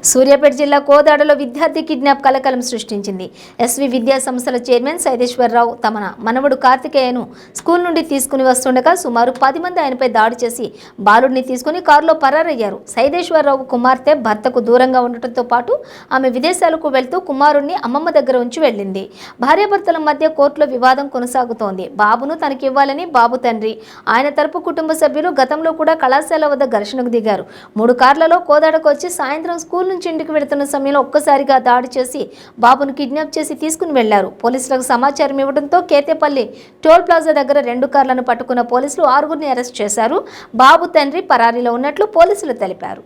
సూర్యాపేట జిల్లా కోదాడలో విద్యార్థి కిడ్నాప్ కలకలం సృష్టించింది. ఎస్వి విద్యా సంస్థల చైర్మన్ సైదేశ్వరరావు తమ మనవడు కార్తికేయను స్కూల్ నుండి తీసుకుని వస్తుండగా సుమారు 10 మంది ఆయనపై దాడి చేసి బాలుడిని తీసుకుని కారులో పరారయ్యారు. సైదేశ్వరరావు కుమార్తె భర్తకు దూరంగా ఉండటంతో పాటు ఆమె విదేశాలకు వెళ్తూ కుమారుణ్ణి అమ్మమ్మ దగ్గర ఉంచి వెళ్ళింది. భార్యాభర్తల మధ్య కోర్టులో వివాదం కొనసాగుతోంది. బాబును తనకివ్వాలని బాబు తండ్రి, ఆయన తరపు కుటుంబ సభ్యులు గతంలో కూడా కళాశాల వద్ద ఘర్షణకు దిగారు. 3 కార్లలో కోదాడకు వచ్చి సాయంత్రం స్కూల్ నుంచి ఇంటికి వెళుతున్న సమయంలో ఒక్కసారిగా దాడి చేసి బాబును కిడ్నాప్ చేసి తీసుకుని వెళ్లారు. పోలీసులకు సమాచారం ఇవ్వడంతో కేతేపల్లి టోల్ ప్లాజా దగ్గర 2 కార్లను పట్టుకున్న పోలీసులు 6గురిని అరెస్ట్ చేశారు. బాబు తండ్రి పరారీలో ఉన్నట్లు పోలీసులు తెలిపారు.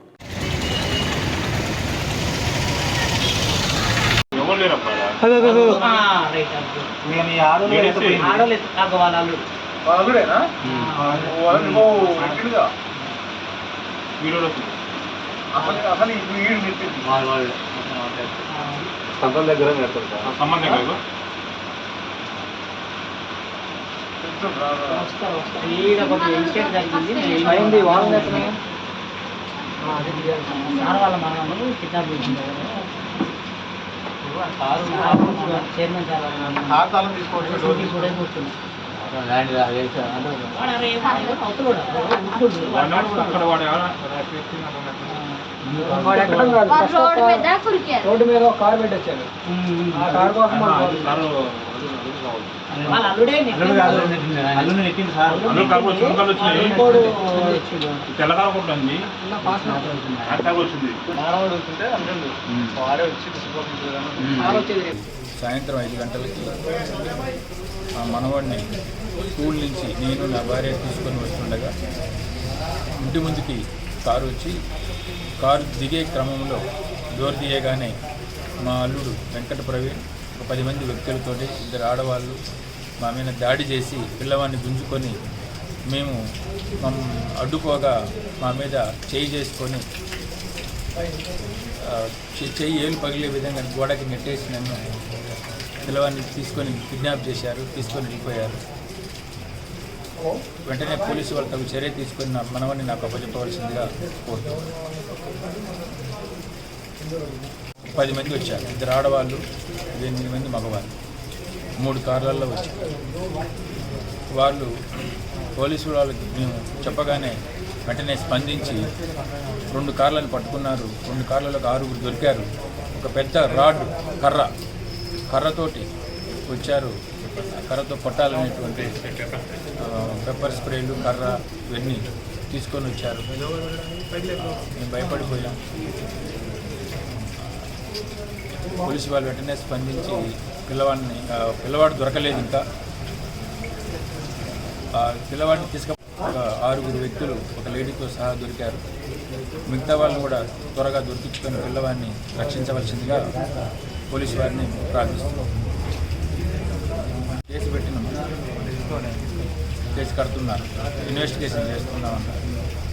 రోడ్డు మీద ఒక కారు పెట్టొచ్చారు. ఆ కారు కోసం సాయంత్రం 5 గంటలకి ఆ మనవాడిని స్కూల్ నుంచి నేను నా భార్య తీసుకొని వస్తుండగా ఇంటి ముందుకి కారు వచ్చి కారు దిగే క్రమంలో డోర్ తీయగానే మా అల్లుడు వెంకట ప్రవీణ్ ఒక 10 మంది వ్యక్తులతోటి 2 ఆడవాళ్ళు మా మీద దాడి చేసి పిల్లవాడిని గుంజుకొని మేము అడ్డుకోగా మా మీద చేయి చేసుకొని చెయ్యి ఏలు పగిలే విధంగా గోడకి నెట్టేసి నన్ను పిల్లవాడిని తీసుకొని కిడ్నాప్ చేశారు, తీసుకొని వెళ్ళిపోయారు. వెంటనే పోలీసు వాళ్ళు తగు చర్య తీసుకొని నా మనవాడిని నాకు అప్పచెప్పవలసిందిగా కోరుతున్నాను. 10 మంది వచ్చారు, 2 ఆడవాళ్ళు, 8 మంది మగవాళ్ళు, 3 కార్లలో వచ్చారు. వాళ్ళు పోలీసు వాళ్ళకి మేము చెప్పగానే వెంటనే స్పందించి 2 కార్లను పట్టుకున్నారు. 2 కార్లలో 6గురు దొరికారు. ఒక పెద్ద రాడ్ కర్రతోటి వచ్చారు. కర్రతో కొట్టాలనేటువంటి పెప్పర్ స్ప్రేలు, కర్ర ఇవన్నీ తీసుకొని వచ్చారు. మేము భయపడిపోయాం. పోలీసు వాళ్ళు వెంటనే స్పందించి పిల్లవాడు దొరకలేదు. ఇంకా పిల్లవాడిని ఒక 6గురు వ్యక్తులు ఒక లేడీతో సహా దొరికారు. మిగతా వాళ్ళు కూడా త్వరగా దొరికించుకొని పిల్లవాడిని రక్షించవలసిందిగా పోలీసు వారిని ప్రార్థిస్తున్నాం. కేసు పెట్టినాం, కేసు కడుతున్నారు, ఇన్వెస్టిగేషన్ చేస్తున్నామన్నారు.